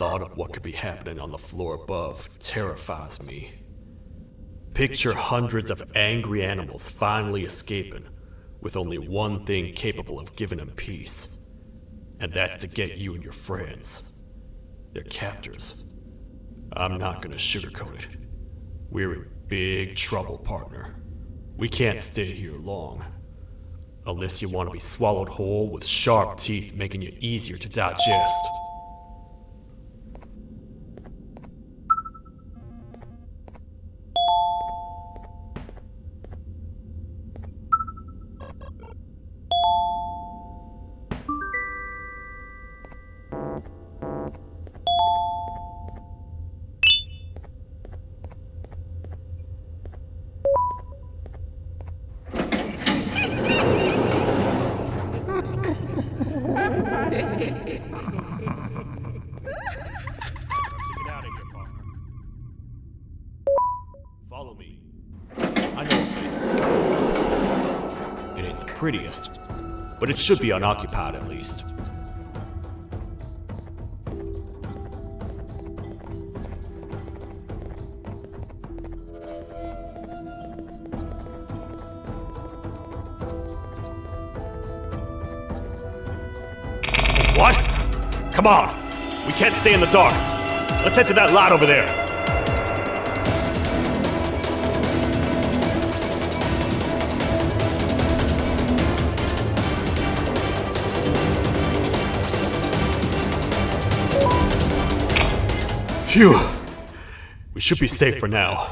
thought of what could be happening on the floor above terrifies me. Picture hundreds of angry animals finally escaping, with only one thing capable of giving them peace. And that's to get you and your friends. Their captors. I'm not gonna sugarcoat it. We're in big trouble, partner. We can't stay here long. Unless you want to be swallowed whole with sharp teeth making you easier to digest. Follow me. I know a place to go. It ain't the prettiest, but it should be unoccupied at least. What? Come on! We can't stay in the dark! Let's head to that lot over there! Phew! We should be safe for now.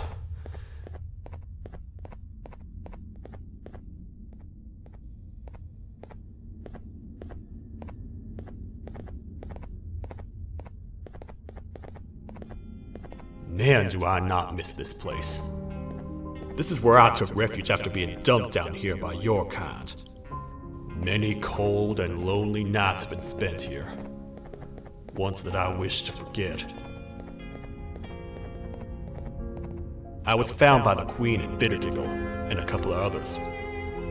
Man, do I not miss this place. This is where I took refuge after being dumped down here by your kind. Many cold and lonely nights have been spent here. Ones that I wish to forget. I was found by the Queen and Bittergiggle, and a couple of others,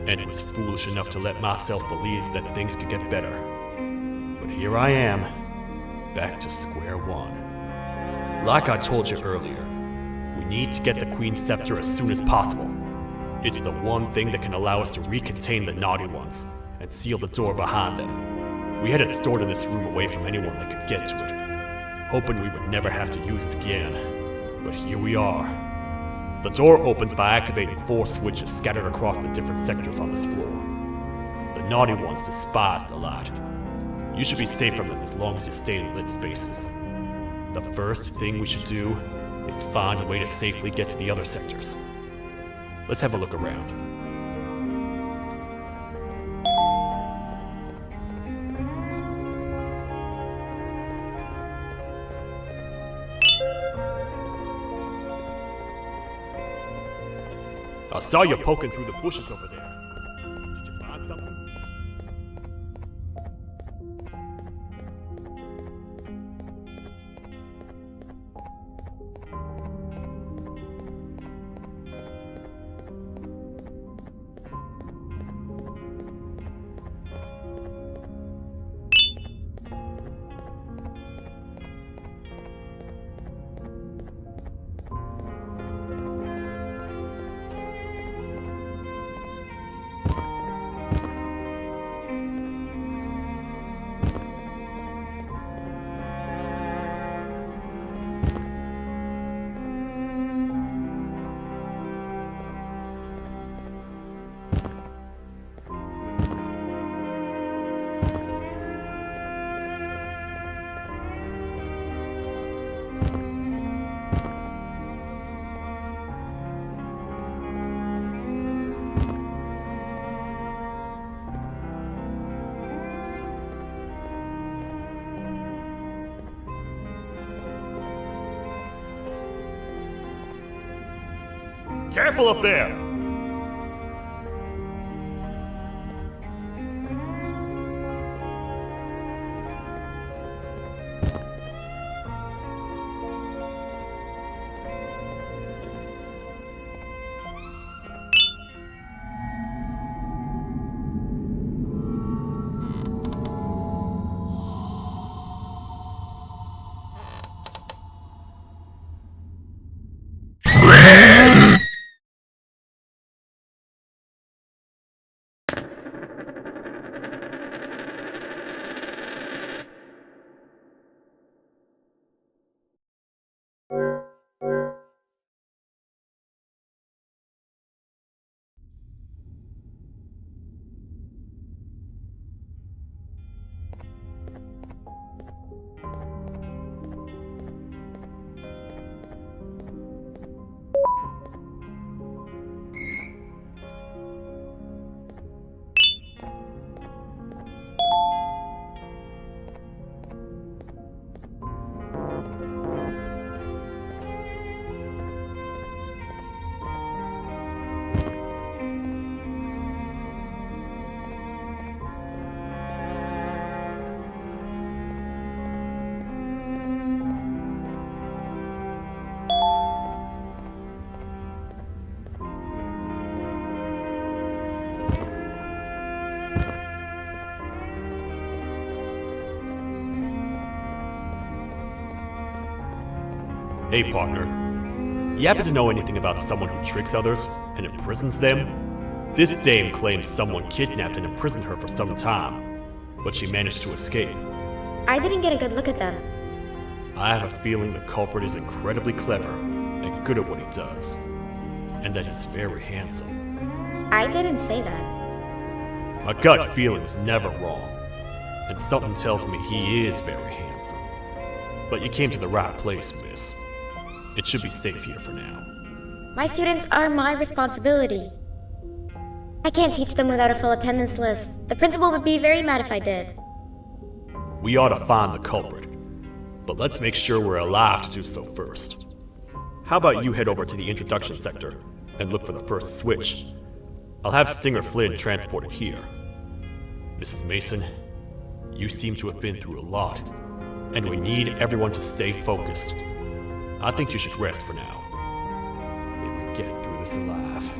and was foolish enough to let myself believe that things could get better. But here I am, back to square one. Like I told you earlier, we need to get the Queen's scepter as soon as possible. It's the one thing that can allow us to recontain the naughty ones, and seal the door behind them. We had it stored in this room away from anyone that could get to it, hoping we would never have to use it again. But here we are. The door opens by activating 4 switches scattered across the different sectors on this floor. The naughty ones despise the light. You should be safe from them as long as you stay in lit spaces. The first thing we should do is find a way to safely get to the other sectors. Let's have a look around. I saw you poking through the bushes over there. Did you find something? Careful up there! Hey, partner. You happen to know anything about someone who tricks others and imprisons them? This dame claims someone kidnapped and imprisoned her for some time, but she managed to escape. I didn't get a good look at them. I have a feeling the culprit is incredibly clever and good at what he does, and that he's very handsome. I didn't say that. My gut feeling's never wrong, and something tells me he is very handsome. But you came to the right place, miss. It should be safe here for now. My students are my responsibility. I can't teach them without a full attendance list. The principal would be very mad if I did. We ought to find the culprit, but let's make sure we're alive to do so first. How about you head over to the introduction sector and look for the first switch? I'll have Stinger Flynn transported here. Mrs. Mason, you seem to have been through a lot, and we need everyone to stay focused. I think you should rest for now. Maybe we get through this alive.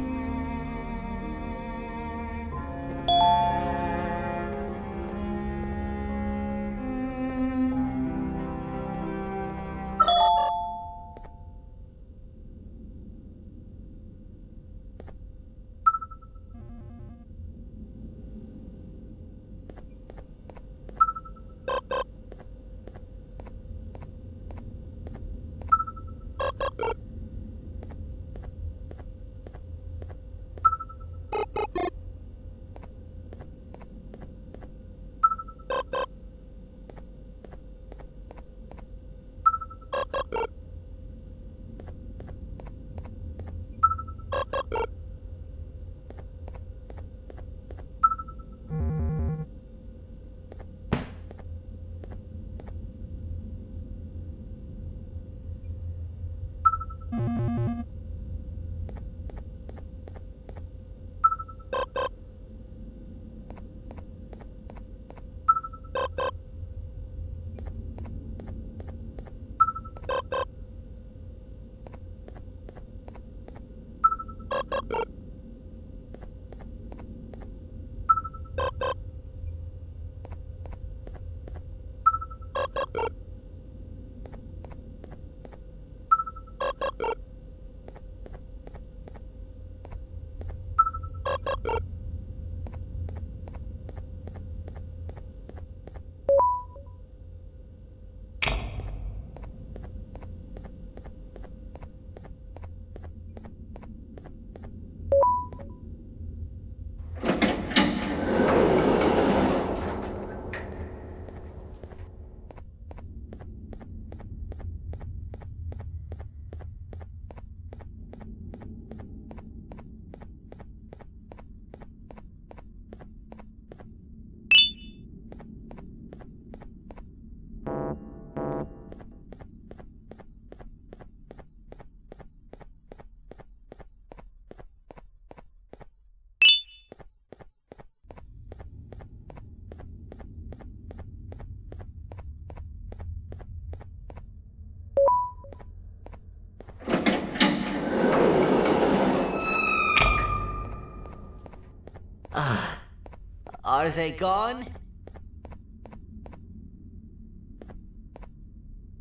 Are they gone?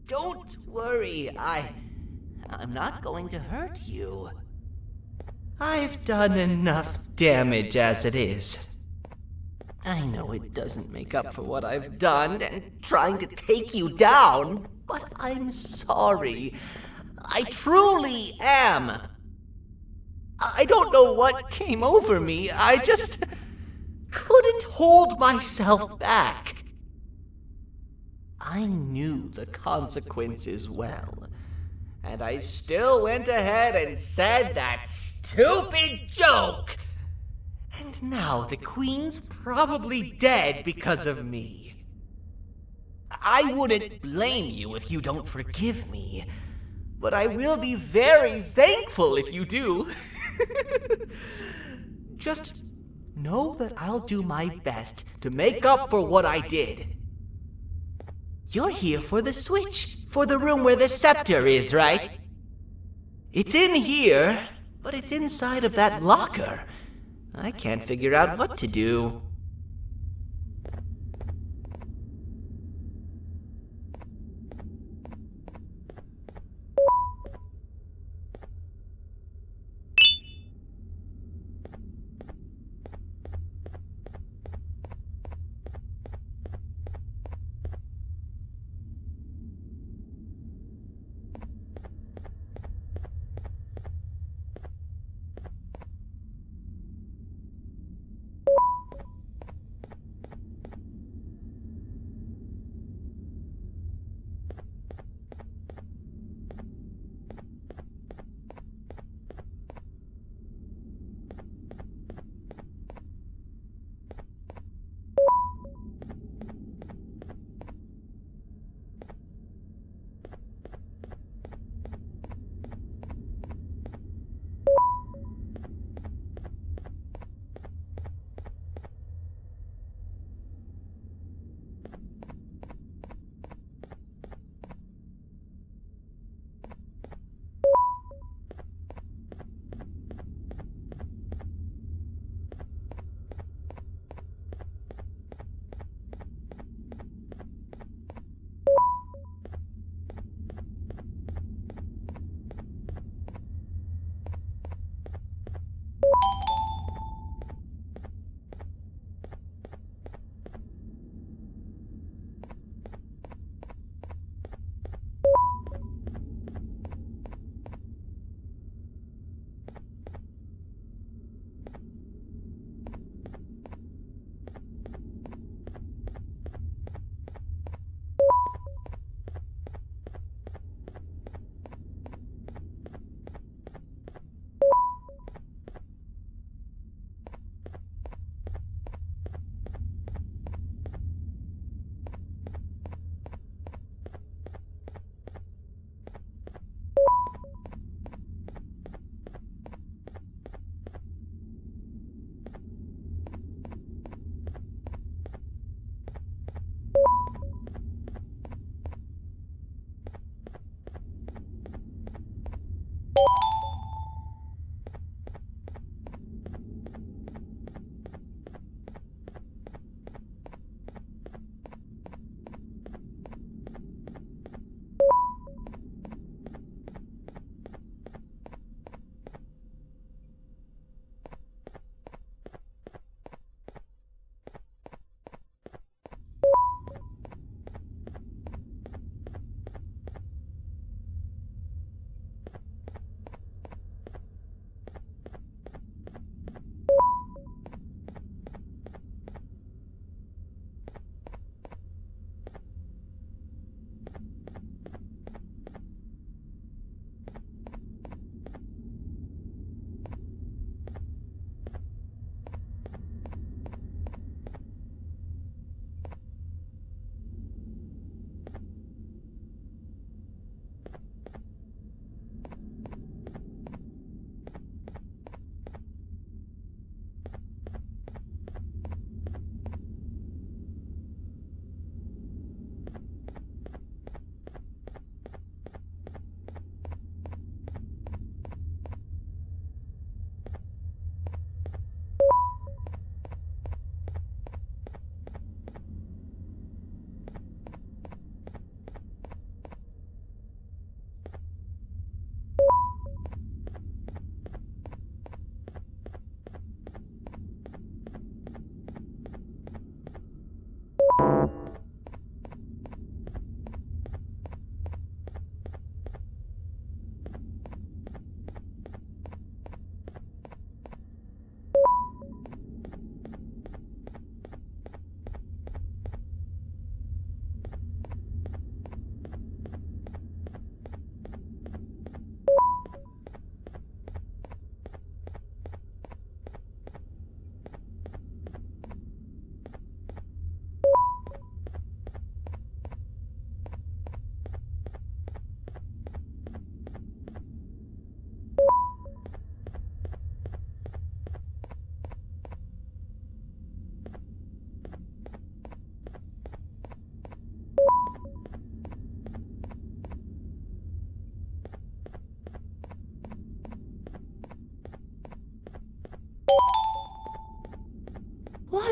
Don't worry, I'm not going to hurt you. I've done enough damage as it is. I know it doesn't make up for what I've done and trying to take you down, but I'm sorry. I truly am. I don't know what came over me. I just couldn't hold myself back. I knew the consequences well, and I still went ahead and said that stupid joke. And now the Queen's probably dead because of me. I wouldn't blame you if you don't forgive me, but I will be very thankful if you do. Just know that I'll do my best to make up for what I did. You're here for the switch, for the room where the scepter is, right? It's in here, but it's inside of that locker. I can't figure out what to do.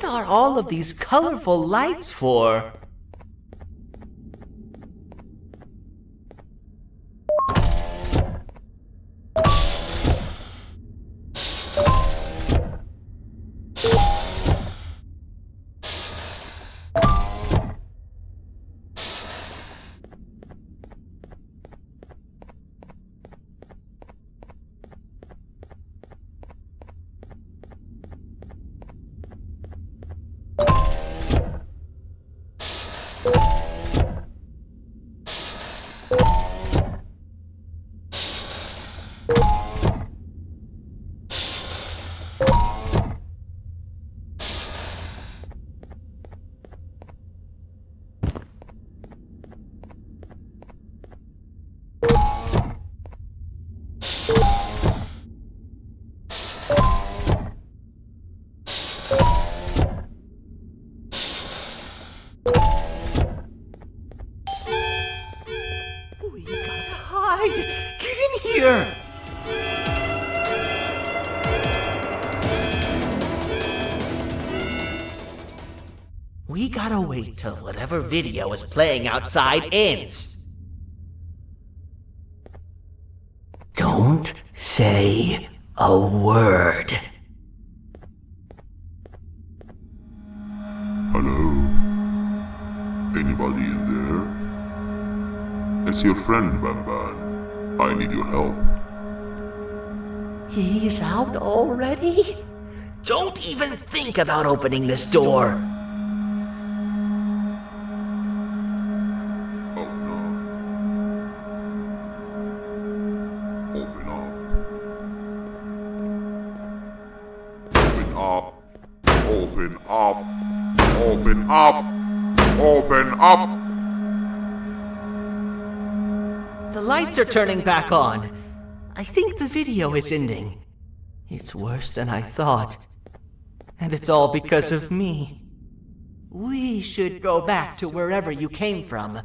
What are all of these colorful lights for? Get in here! We gotta wait till whatever video is playing outside ends. Don't say a word. Hello? Anybody in there? It's your friend, Banban. I need your help. He's out already? Don't even think about opening this door. Oh no. Open up. Open up. Open up. Open up. The lights are turning back on. I think the video is ending. It's worse than I thought. And it's all because of me. We should go back to wherever you came from.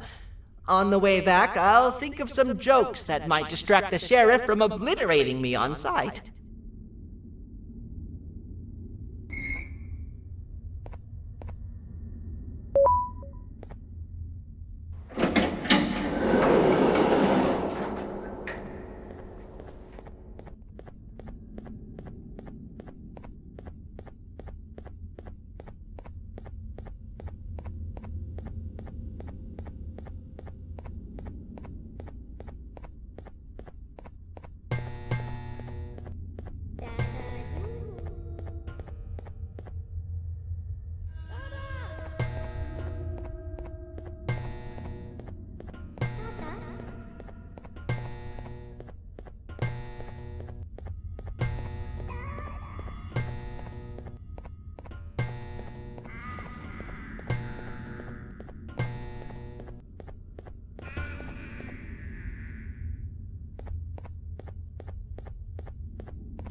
On the way back, I'll think of some jokes that might distract the sheriff from obliterating me on sight.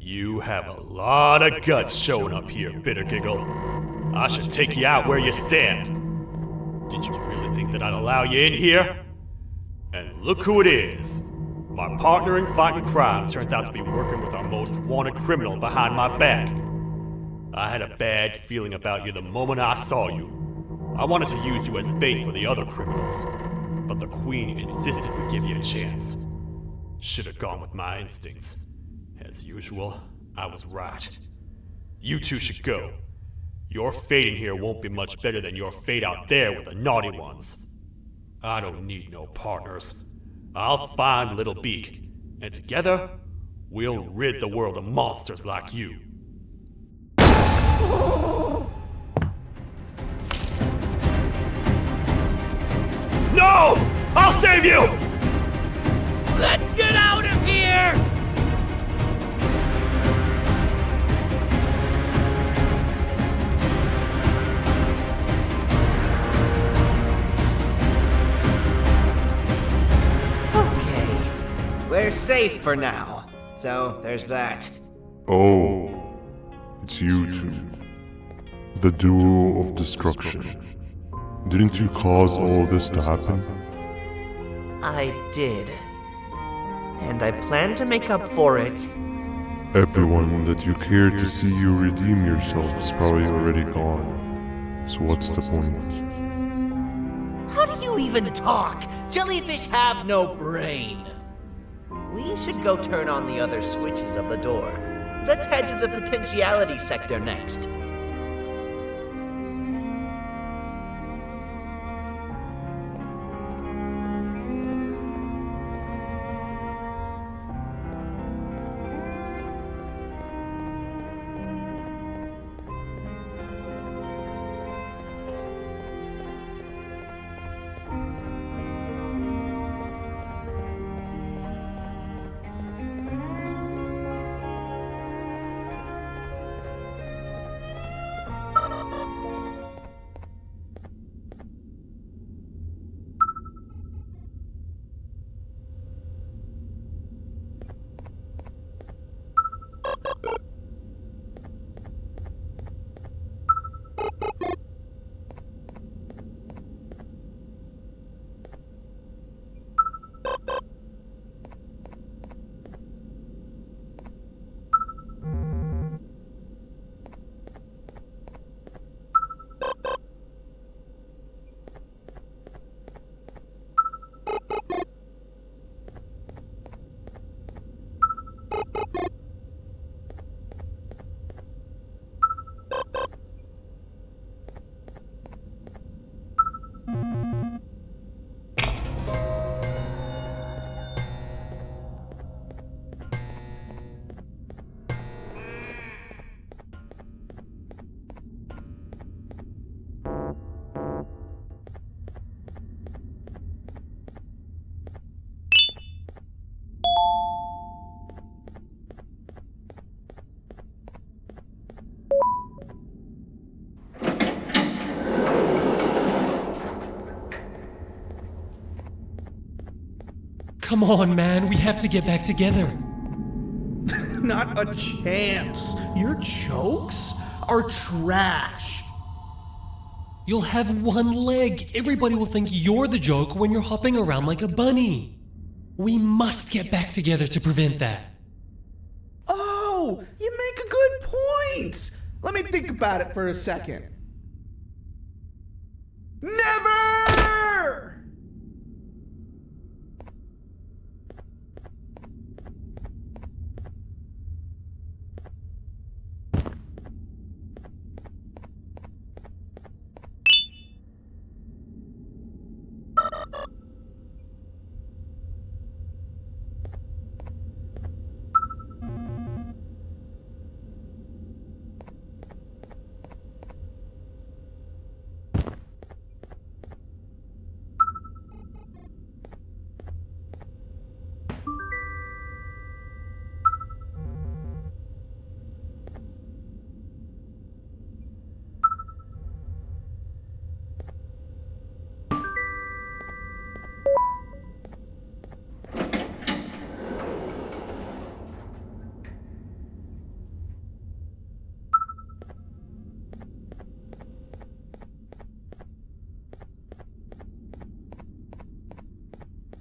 You have a lot of guts showing up here, Bitter Giggle. I should take you out where you stand. Did you really think that I'd allow you in here? And look who it is. My partner in fighting crime turns out to be working with our most wanted criminal behind my back. I had a bad feeling about you the moment I saw you. I wanted to use you as bait for the other criminals, but the Queen insisted we give you a chance. Should have gone with my instincts. As usual, I was right. You two should go. Your fate in here won't be much better than your fate out there with the naughty ones. I don't need no partners. I'll find Little Beak, and together, we'll rid the world of monsters like you. No! I'll save you! Let's get out of here! We're safe for now, so there's that. Oh, it's you two. The duo of destruction. Didn't you cause all this to happen? I did. And I plan to make up for it. Everyone that you cared to see you redeem yourself is probably already gone. So what's the point? How do you even talk? Jellyfish have no brain. We should go turn on the other switches of the door. Let's head to the potentiality sector next. Come on, man, we have to get back together. Not a chance. Your jokes are trash. You'll have one leg. Everybody will think you're the joke when you're hopping around like a bunny. We must get back together to prevent that. Oh, you make a good point. Let me think about it for a second. Never!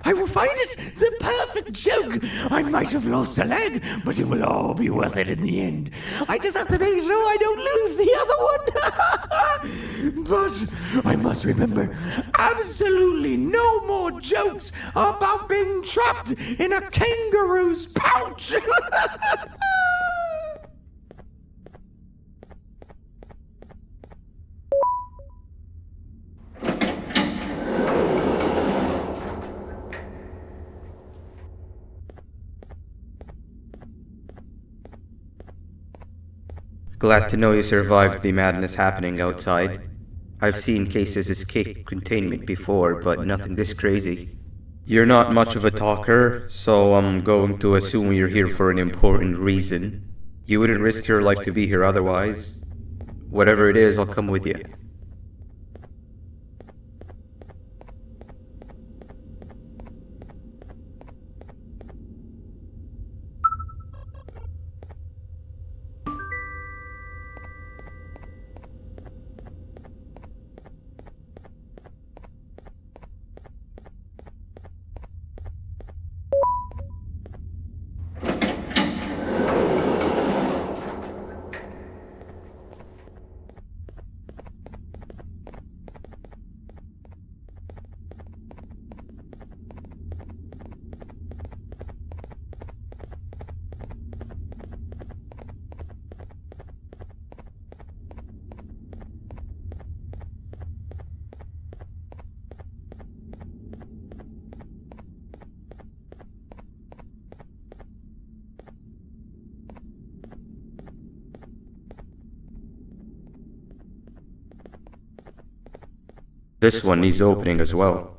I will find it! The perfect joke! I might have lost a leg, but it will all be worth it in the end. I just have to make sure I don't lose the other one! But I must remember, absolutely no more jokes about being trapped in a kangaroo's pouch! Glad to know you survived the madness happening outside. I've seen cases escape containment before, but nothing this crazy. You're not much of a talker, so I'm going to assume you're here for an important reason. You wouldn't risk your life to be here otherwise. Whatever it is, I'll come with you. This one needs opening as well.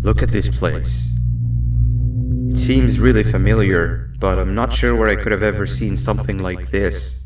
Look at this place. It seems really familiar, but I'm not sure where I could have ever seen something like this.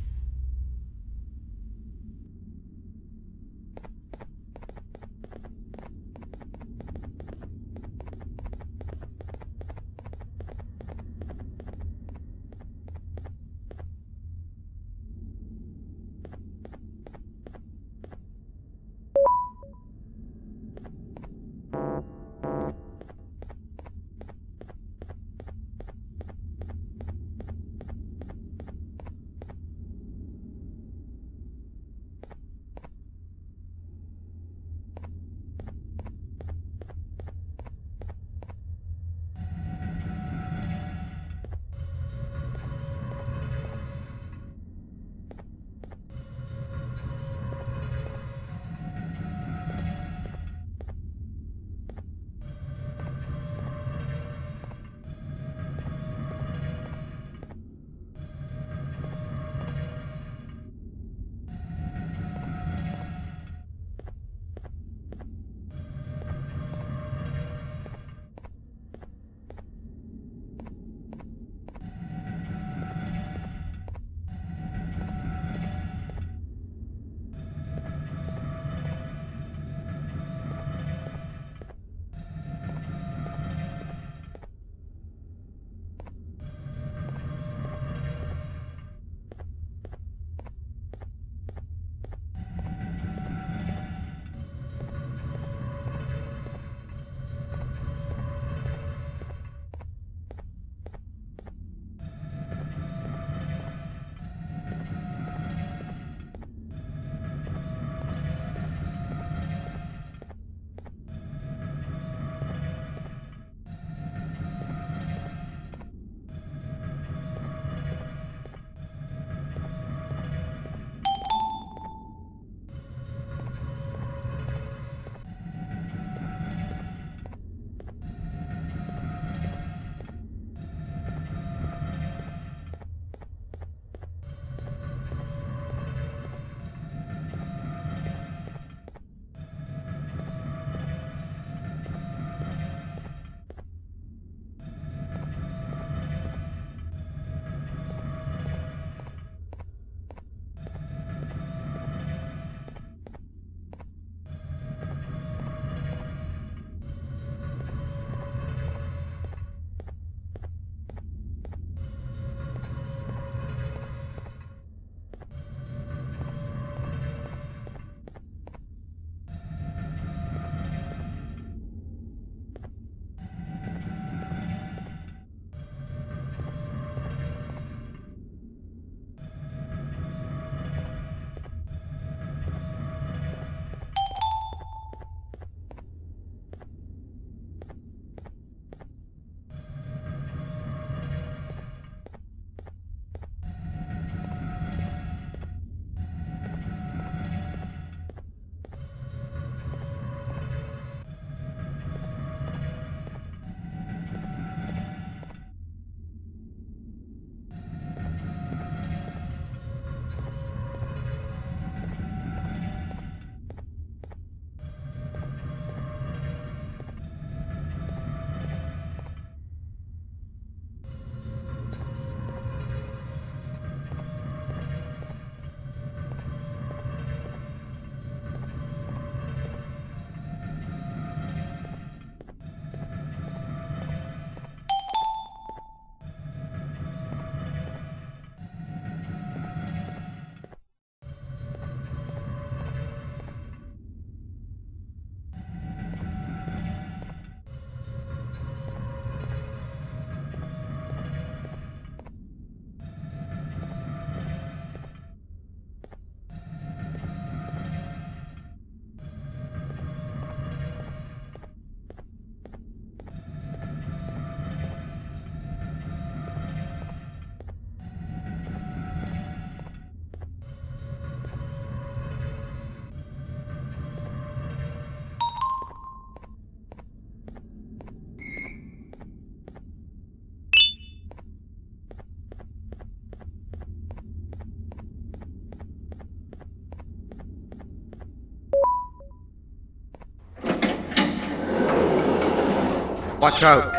Watch out!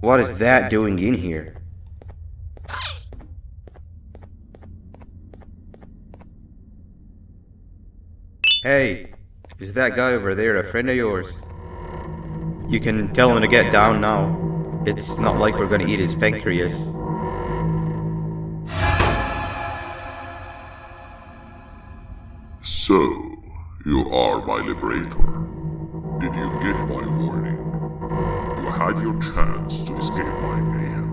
What is that doing in here? Hey, is that guy over there a friend of yours? You can tell him to get down now. It's not like we're gonna eat his pancreas. So, you are my liberator. Did you get my warning? You had your chance to escape my mayhem.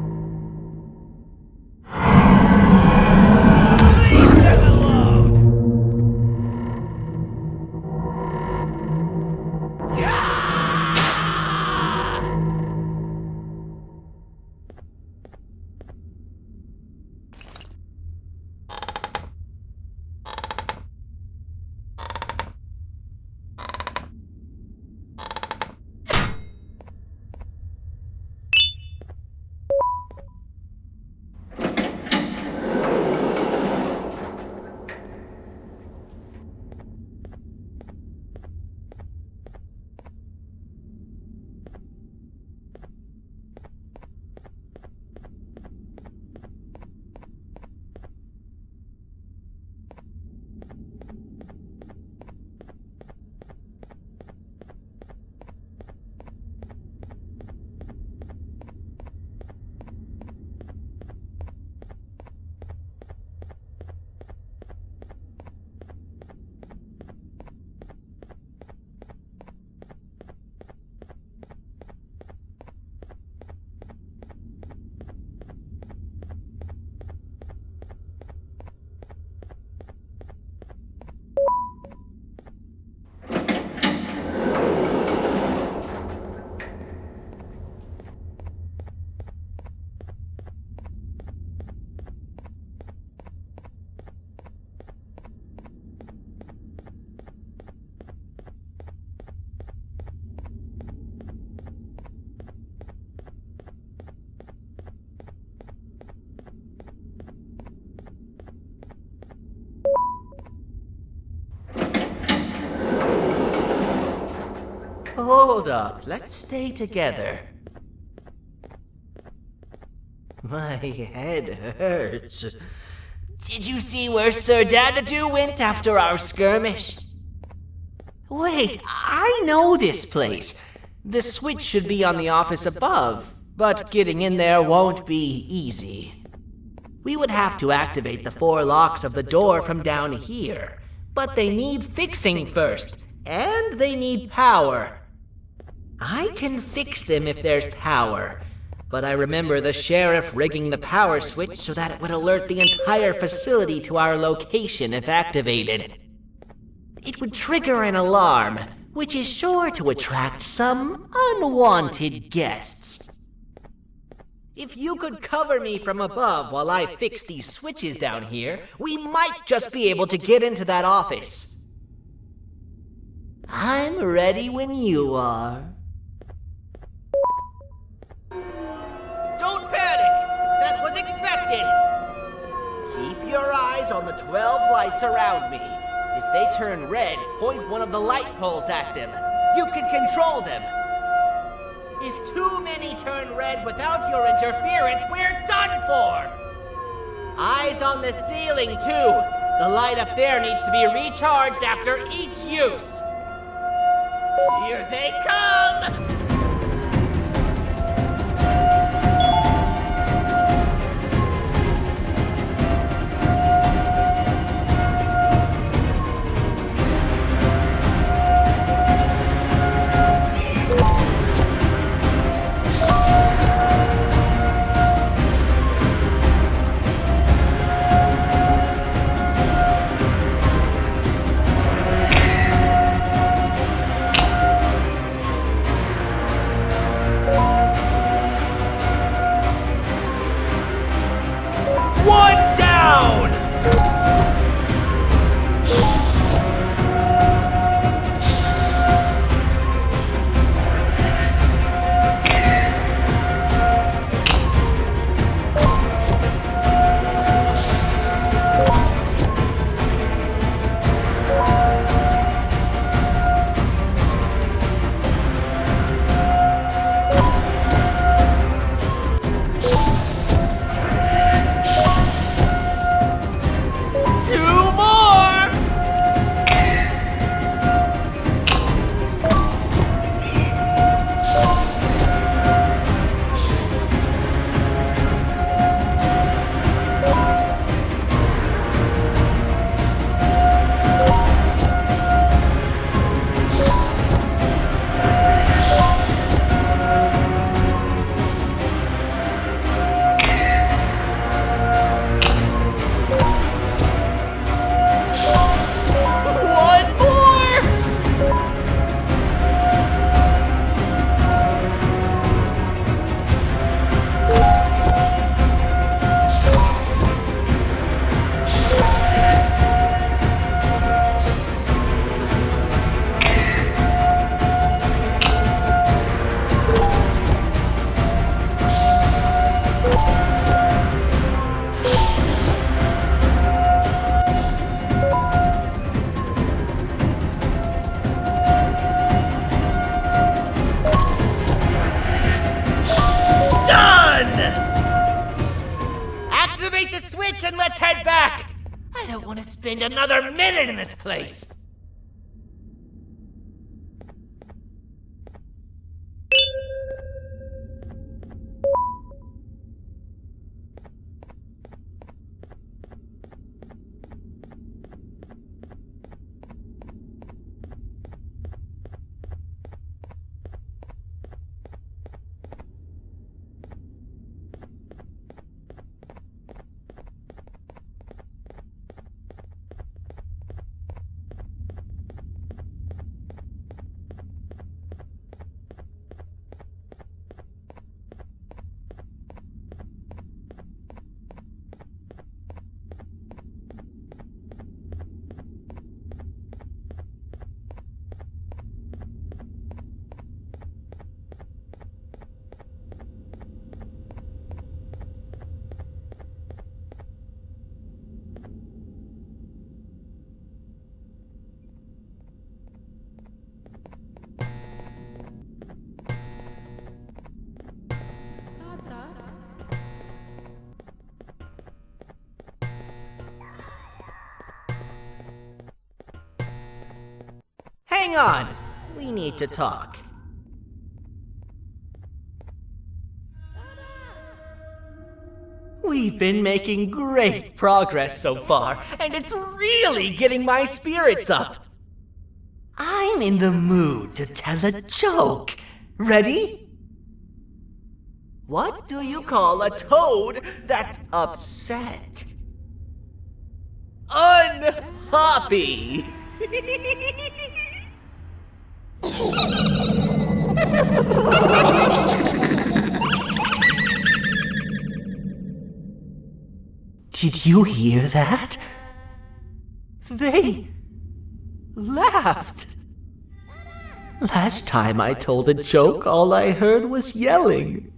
Hold up, let's stay together. My head hurts. Did you see where Sir Dadadoo went after our skirmish? Wait, I know this place. The switch should be on the office above, but getting in there won't be easy. We would have to activate the 4 locks of the door from down here, but they need fixing first, and they need power. I can fix them if there's power, but I remember the sheriff rigging the power switch so that it would alert the entire facility to our location if activated. It would trigger an alarm, which is sure to attract some unwanted guests. If you could cover me from above while I fix these switches down here, we might just be able to get into that office. I'm ready when you are. Don't panic! That was expected! Keep your eyes on the 12 lights around me. If they turn red, point one of the light poles at them. You can control them. If too many turn red without your interference, we're done for! Eyes on the ceiling, too. The light up there needs to be recharged after each use. Here they come! switch and let's head back! I don't want to spend another minute in this place! Hang on! We need to talk. We've been making great progress so far, and it's really getting my spirits up. I'm in the mood to tell a joke. Ready? What do you call a toad that's upset? Unhappy! Did you hear that? They laughed. Last time I told a joke, all I heard was yelling.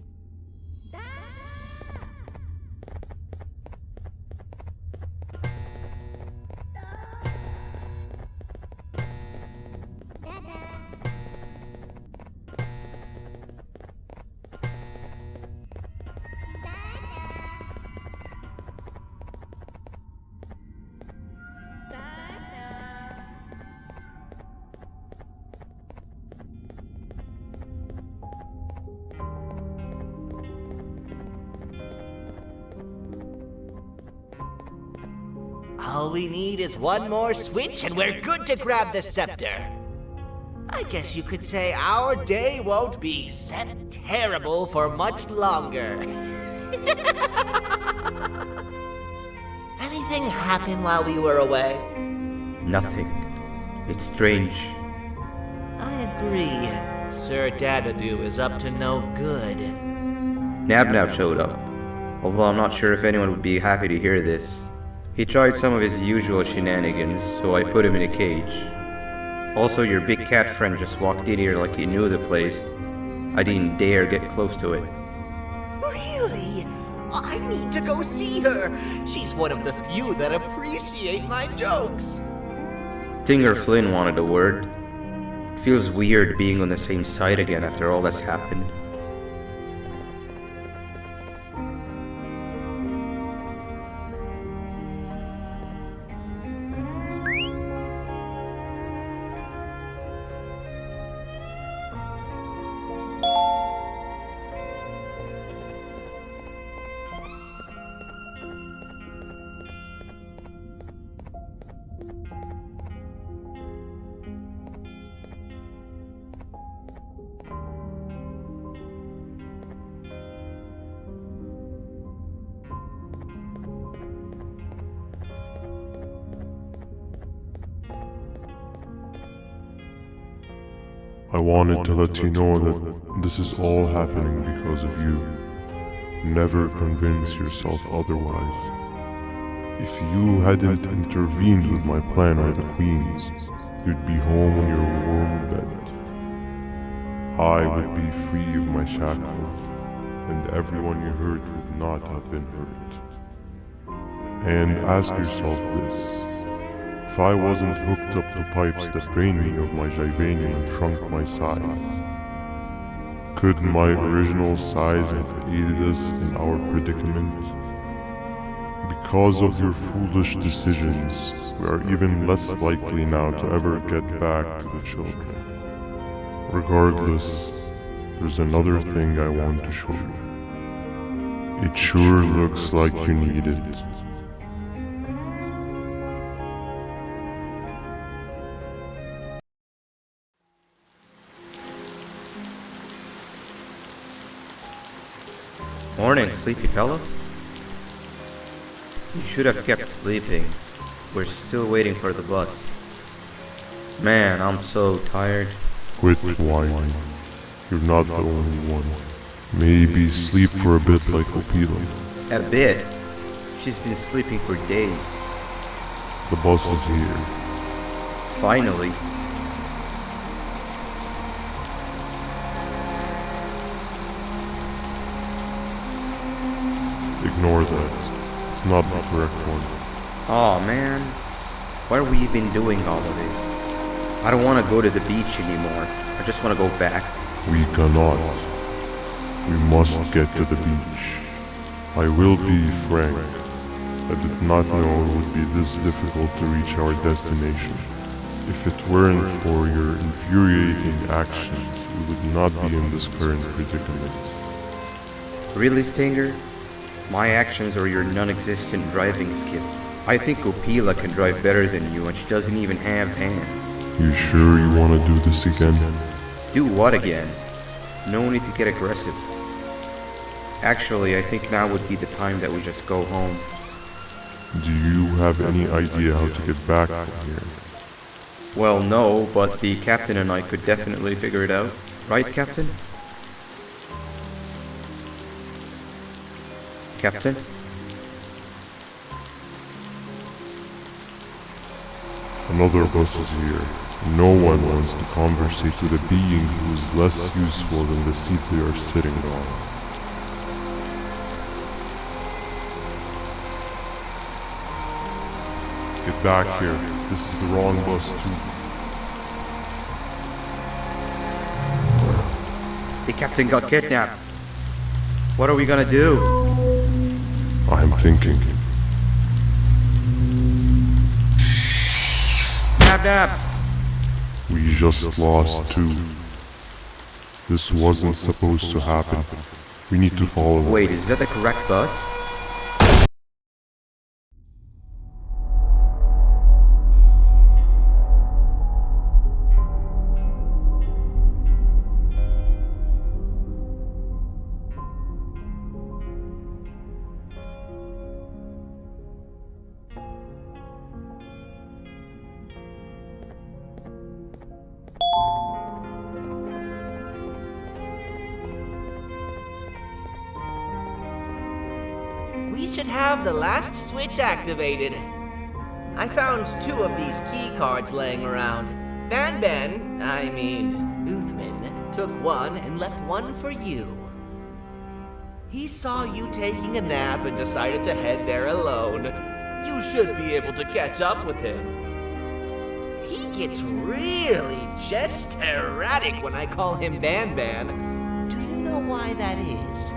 All we need is one more switch and we're good to grab the scepter. I guess you could say our day won't be terrible for much longer. Anything happen while we were away? Nothing. It's strange. I agree. Sir Dadadoo is up to no good. Nab showed up, although I'm not sure if anyone would be happy to hear this. He tried some of his usual shenanigans, so I put him in a cage. Also, your big cat friend just walked in here like he knew the place. I didn't dare get close to it. Really? I need to go see her. She's one of the few that appreciate my jokes. Dinger Flynn wanted a word. It feels weird being on the same side again after all that's happened. I wanted to let you know that this is all happening because of you. Never convince yourself otherwise. If you hadn't intervened with my plan or the Queen's, you'd be home in your warm bed. I would be free of my shackles, and everyone you hurt would not have been hurt. And ask yourself this. If I wasn't hooked up to pipes that drained me of my Jivanium and shrunk my size, could my original size have aided us in our predicament? Because of your foolish decisions, we are even less likely now to ever get back to the children. Regardless, there's another thing I want to show you. It sure looks like you need it. Morning, sleepy fellow. You should have kept sleeping. We're still waiting for the bus. Man, I'm so tired. Quit whining. You're not the only one. Maybe sleep for a bit like Opila. A bit? She's been sleeping for days. The bus is here. Finally. Ignore that. It's not the correct one. Aw, man. Why are we even doing all of this? I don't want to go to the beach anymore. I just want to go back. We cannot. We must get to the beach. I will be frank. I did not know it would be this difficult to reach our destination. If it weren't for your infuriating actions, we would not be in this current predicament. Really, Stinger? My actions or your non-existent driving skill? I think Opila can drive better than you and she doesn't even have hands. You sure you want to do this again? Do what again? No need to get aggressive. Actually, I think now would be the time that we just go home. Do you have any idea how to get back from here? Well, no, but the captain and I could definitely figure it out. Right, Captain? Captain? Another bus is here. No one wants to conversate with a being who is less useful than the seat they are sitting on. Get back here. This is the wrong bus too. The captain got kidnapped. What are we gonna do? I'm thinking. Nab nab! We just lost two. This wasn't supposed to happen. We need to follow them. Wait, is that the correct bus? We should have the last switch activated. I found 2 of these key cards laying around. Uthman, took one and left one for you. He saw you taking a nap and decided to head there alone. You should be able to catch up with him. He gets really just erratic when I call him Banban. Do you know why that is?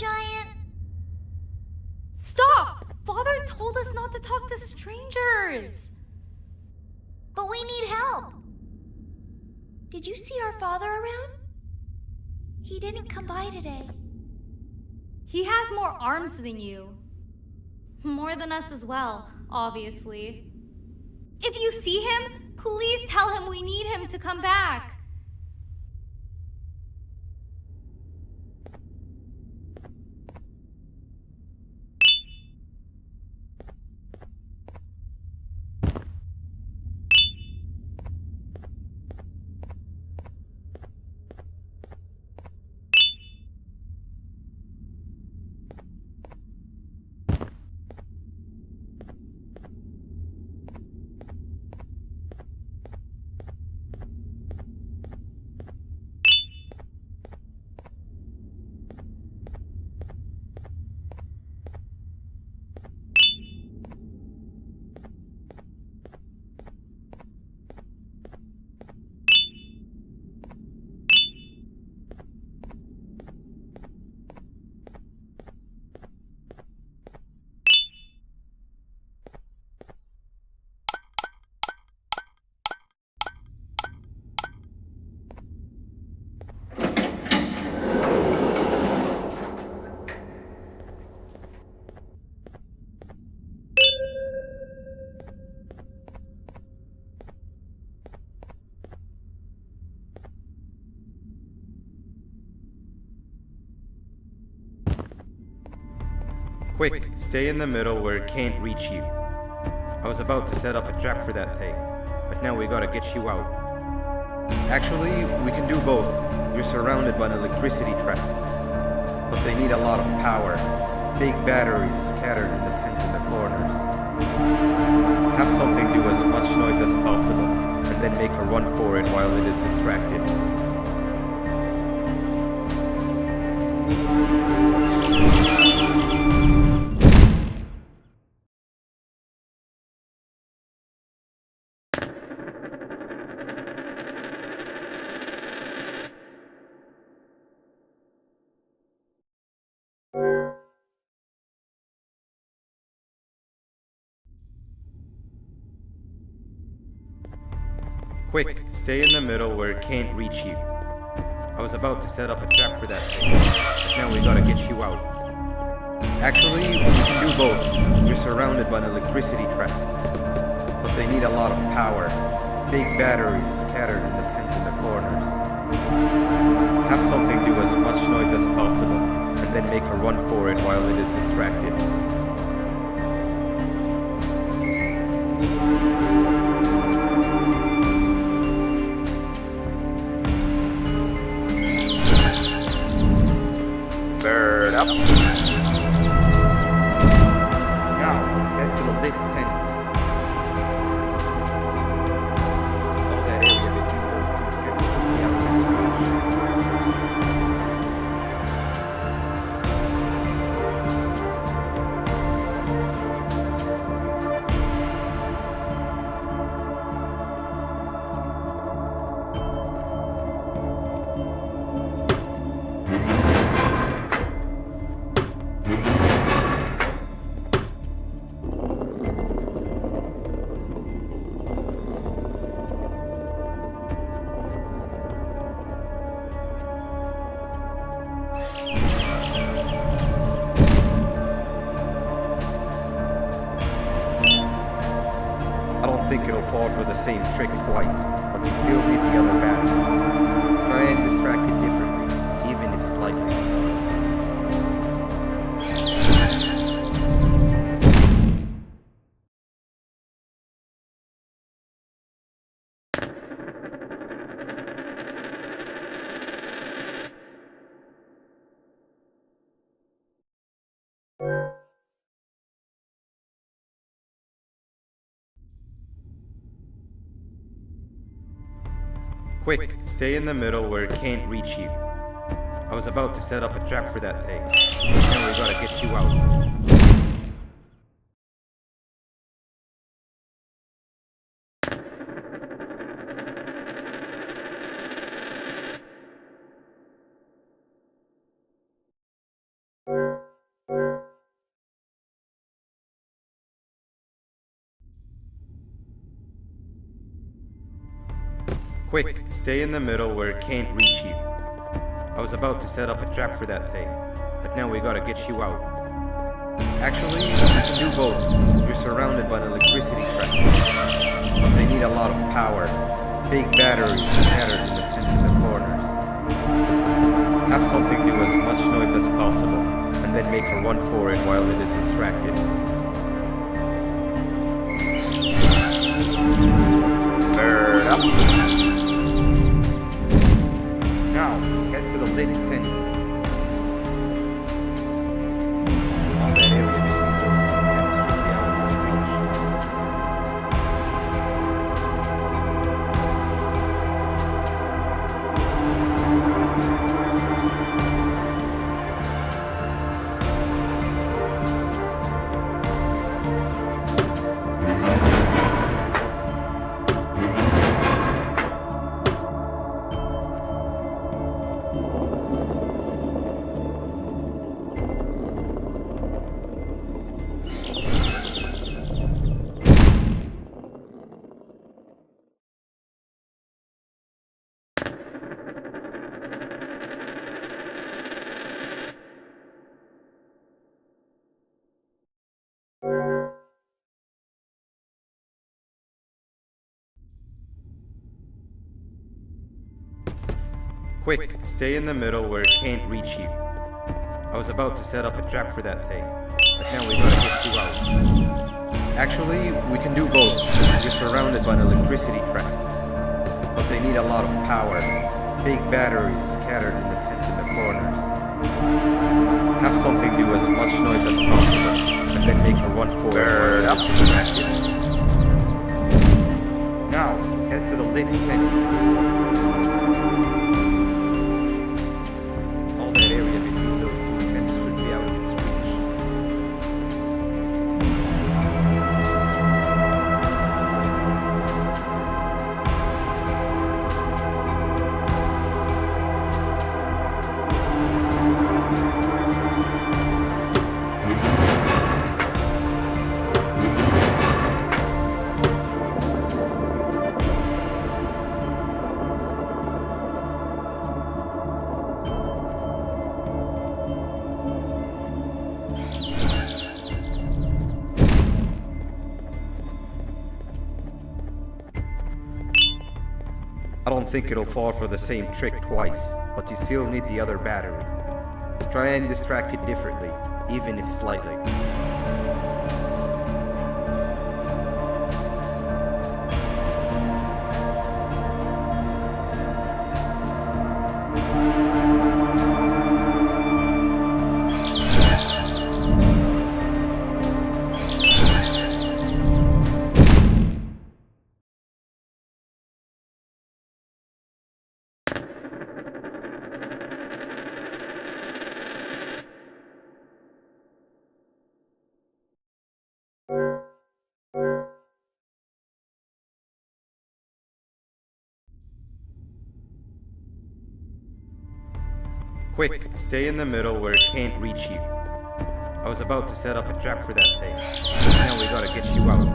Giant. Stop! Father told us not to talk to strangers. But we need help. Did you see our father around? He didn't come by today. He has more arms than you. More than us as well, obviously. If you see him, please tell him we need him to come back. Quick, stay in the middle where it can't reach you. I was about to set up a trap for that thing, but now we gotta get you out. Actually, we can do both. You're surrounded by an electricity trap, but they need a lot of power. Big batteries scattered in the pens in the corners. Have something do as much noise as possible, and then make a run for it while it is distracted. Quick, stay in the middle where it can't reach you. I was about to set up a trap for that thing, but now we gotta get you out. Actually, we can do both. You're surrounded by an electricity trap, but they need a lot of power. Big batteries scattered in the pens in the corners. Have something do as much noise as possible, and then make a run for it while it is distracted. Bird up. Now, head to the lit tents. All that area between those two tents should be out of this range. I don't think it'll fall for the same trick twice, but you still need the other battery. Try and distract it differently, even if slightly. Quick, stay in the middle where it can't reach you. I was about to set up a trap for that thing, but now we gotta get you out. Quick, stay in the middle where it can't reach you. I was about to set up a trap for that thing, but now we gotta get you out. Actually, we can do both. You're surrounded by an electricity track, but they need a lot of power. Big batteries scattered in the pits in the corners. Have something do as much noise as possible, and then make her run for it while it is distracted. Bird up. Now, head to the lit pins. All that area between those two pins should be out of his reach. Quick, stay in the middle where it can't reach you. I was about to set up a trap for that thing, but now we gotta get you out. Actually, we can do both. You're surrounded by an electricity trap, but they need a lot of power. Big batteries scattered in the pits in the corners. Have something do as much noise as possible, and then make her run for it while it's distracted. Now, head to the lit pins. I don't think it'll fall for the same trick twice, but you still need the other battery. Try and distract it differently, even if slightly. Quick, stay in the middle where it can't reach you. I was about to set up a trap for that thing. Now we gotta get you out.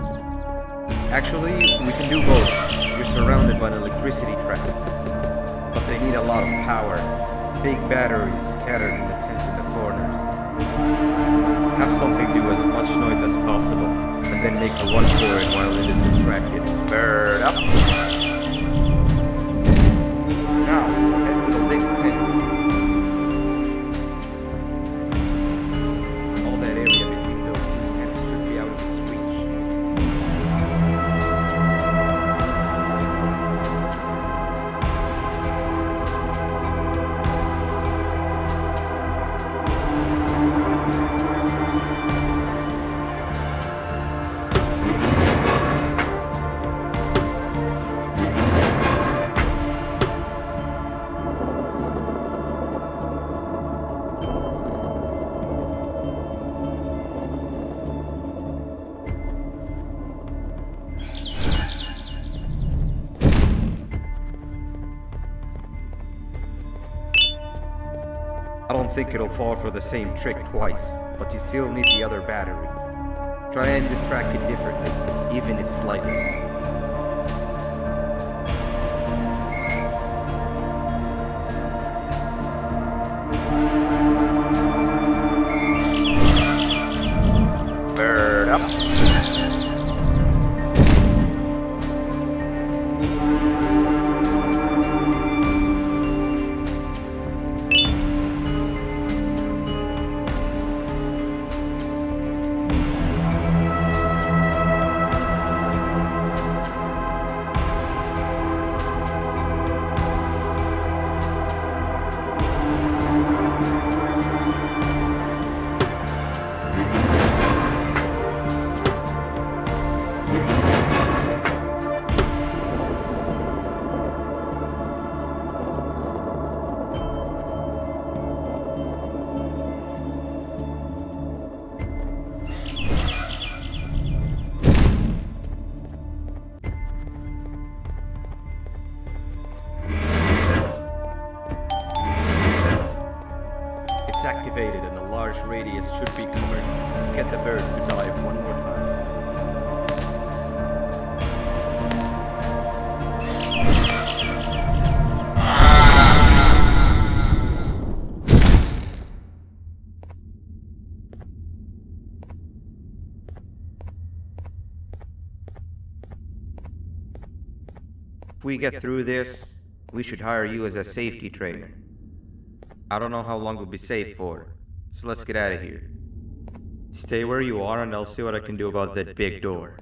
Actually, we can do both. You're surrounded by an electricity trap, but they need a lot of power. Big batteries scattered in the pits in the corners. Have something do as much noise as possible, and then make a run for it while it is distracted. Bird up. Now, head to the lit pins. All that area between those two pins should be out of its reach. I don't think it'll fall for the same trick twice, but you still need the other battery. Try and distract it differently, even if slightly. activated and a large radius should be covered. Get the bird to dive one more time. If we get through this, we should hire you as a safety trainer. I don't know how long we'll be safe for, so let's get out of here. Stay where you are and I'll see what I can do about that big door.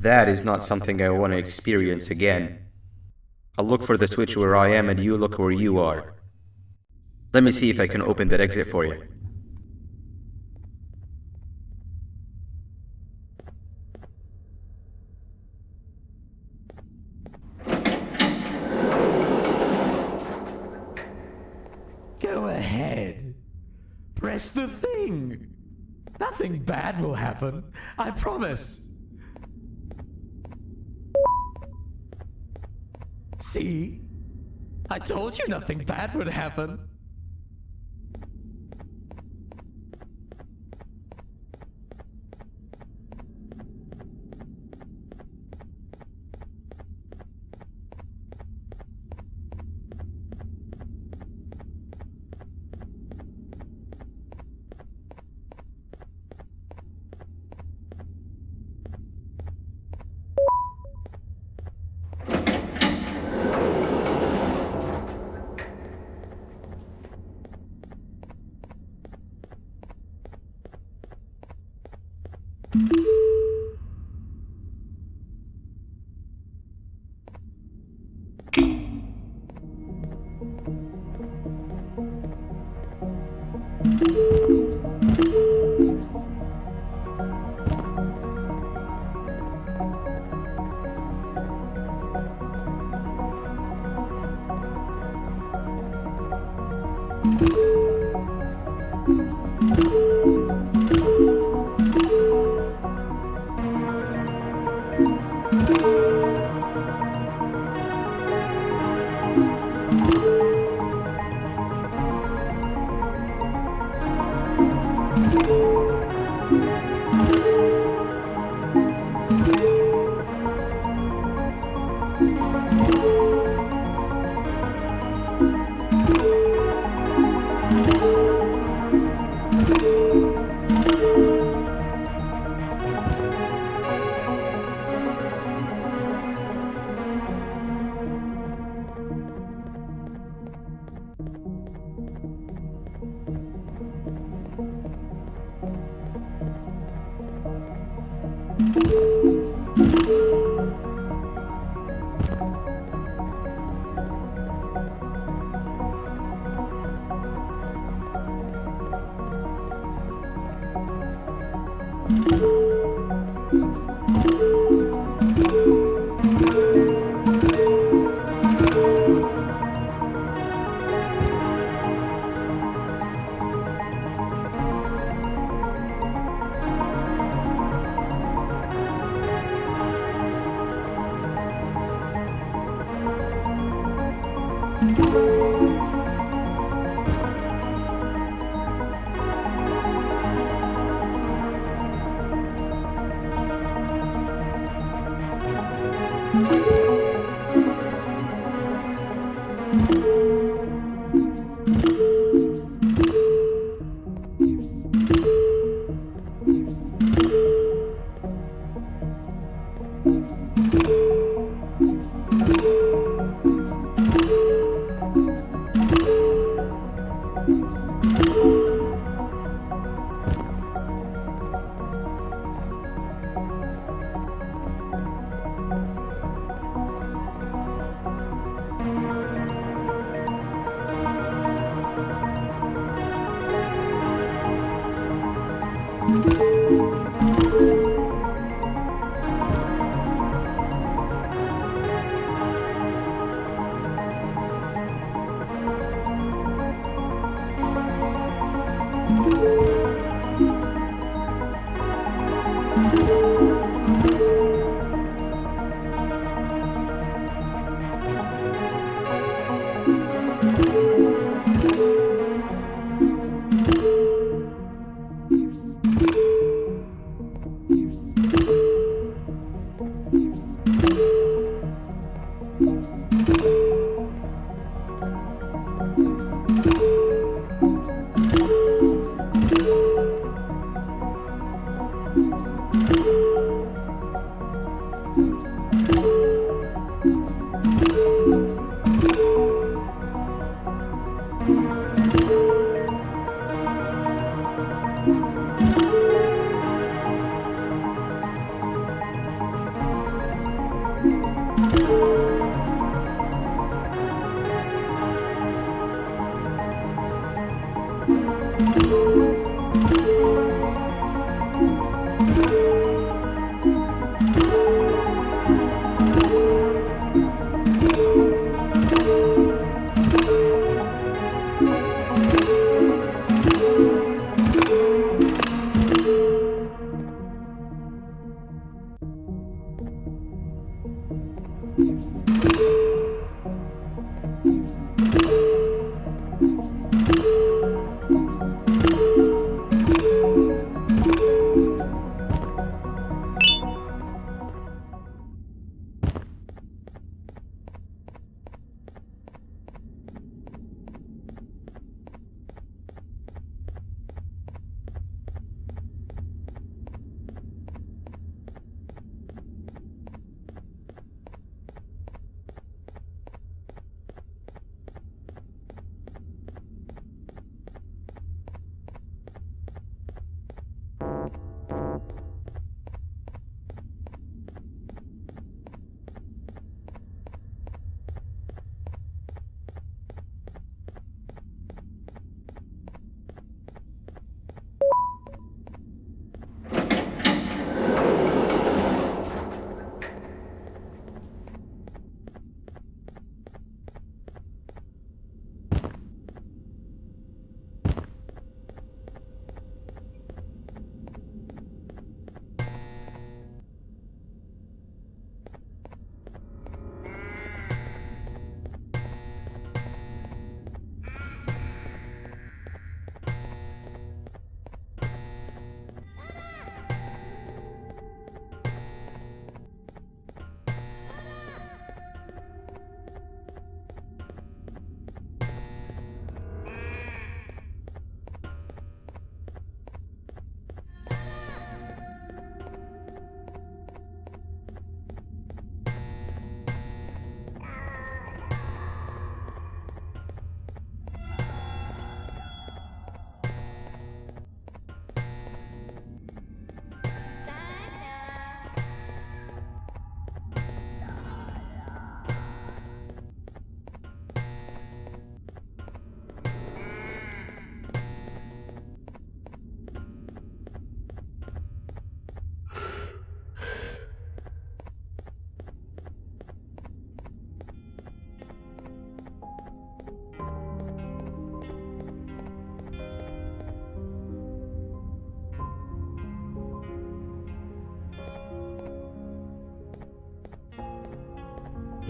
That is not something I want to experience again. I'll look for the switch where I am and you look where you are. Let me see if I can open that exit for you. Go ahead. Press the thing. Nothing bad will happen. I promise. See? I told you nothing bad would happen.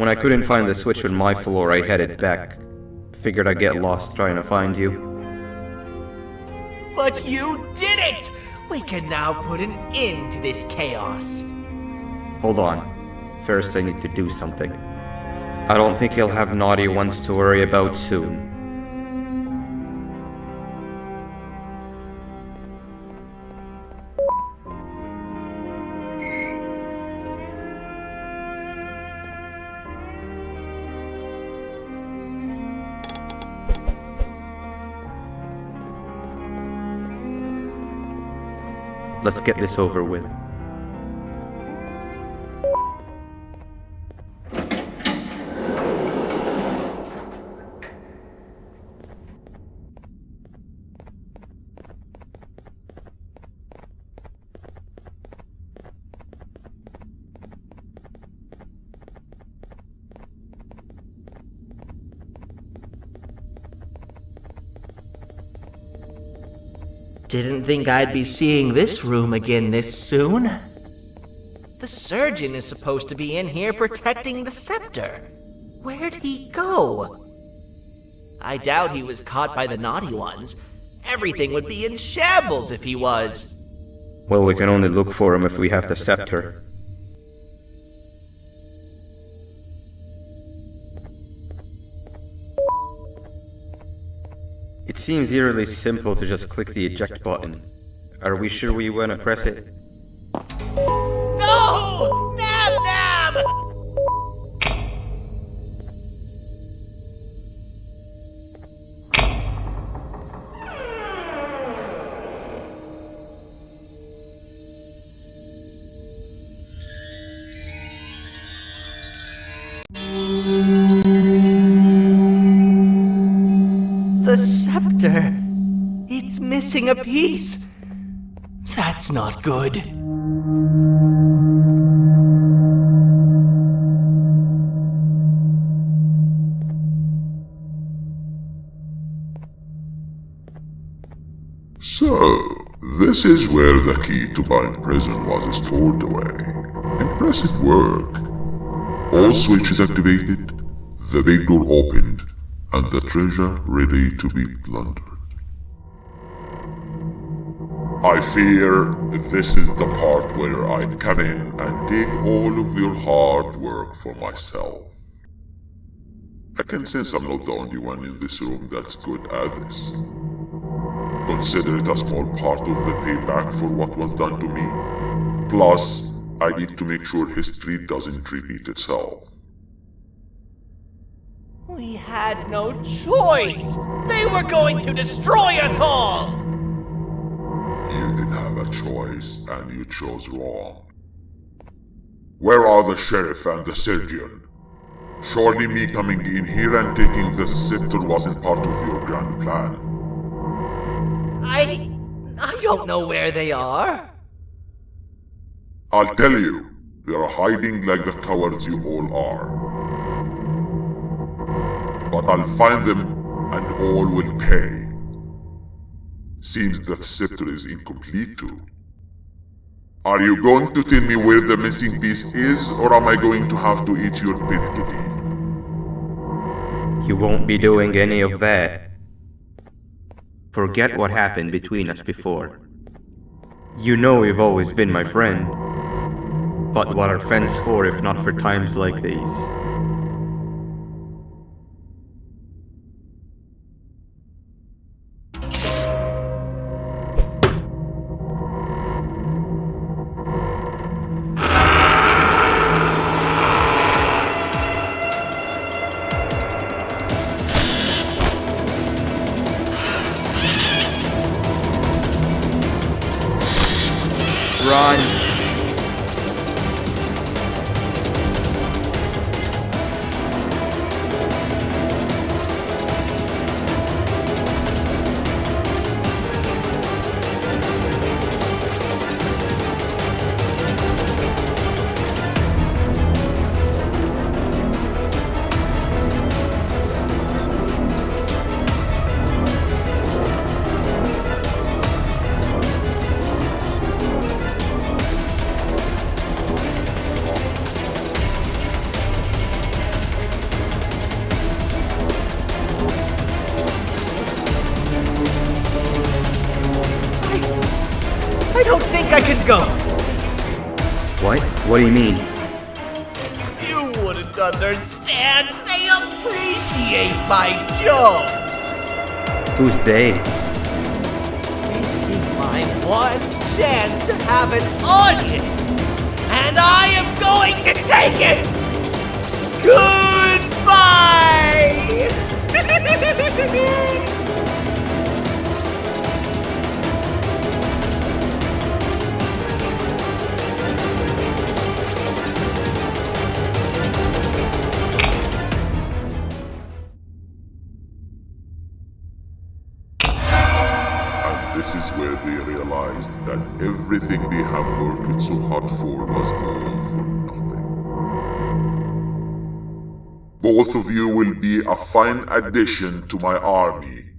When I couldn't find the switch on my floor, I headed back. Figured I'd get lost trying to find you. But you did it! We can now put an end to this chaos. Hold on. First I need to do something. I don't think he'll have naughty ones to worry about soon. Let's get this over with. Didn't think I'd be seeing this room again this soon. The surgeon is supposed to be in here protecting the scepter. Where'd he go? I doubt he was caught by the naughty ones. Everything would be in shambles if he was. Well, we can only look for him if we have the scepter. It seems eerily simple to just click the eject button. Are we sure we want to press it? No! Nab Nab! The scepter. It's missing a piece. That's not good. So, this is where the key to Bind Prison was stored away. Impressive work. All switches activated, the big door opened, and the treasure ready to be plundered. I fear this is the part where I come in and take all of your hard work for myself. I can sense I'm not the only one in this room that's good at this. Consider it a small part of the payback for what was done to me. Plus, I need to make sure history doesn't repeat itself. We had no choice! They were going to destroy us all! You did have a choice, and you chose wrong. Where are the sheriff and the surgeon? Surely me coming in here and taking the scepter wasn't part of your grand plan. I don't know where they are. I'll tell you, they're hiding like the cowards you all are. But I'll find them, and all will pay. Seems the scepter is incomplete too. Are you going to tell me where the missing piece is, or am I going to have to eat your pet kitty? You won't be doing any of that. Forget what happened between us before. You know you've always been my friend. But what are friends for if not for times like these? Run! I don't think I can go. What? What do you mean? You wouldn't understand. They appreciate my jokes. Who's they? This is my one chance to have an audience, and I am going to take it. Goodbye. This is where they realized that everything they have worked so hard for was all for nothing. Both of you will be a fine addition to my army.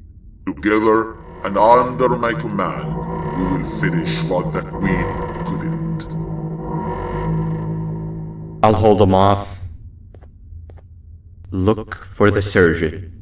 Together and under my command, we will finish what the Queen couldn't. I'll hold him off. Look for the surgeon.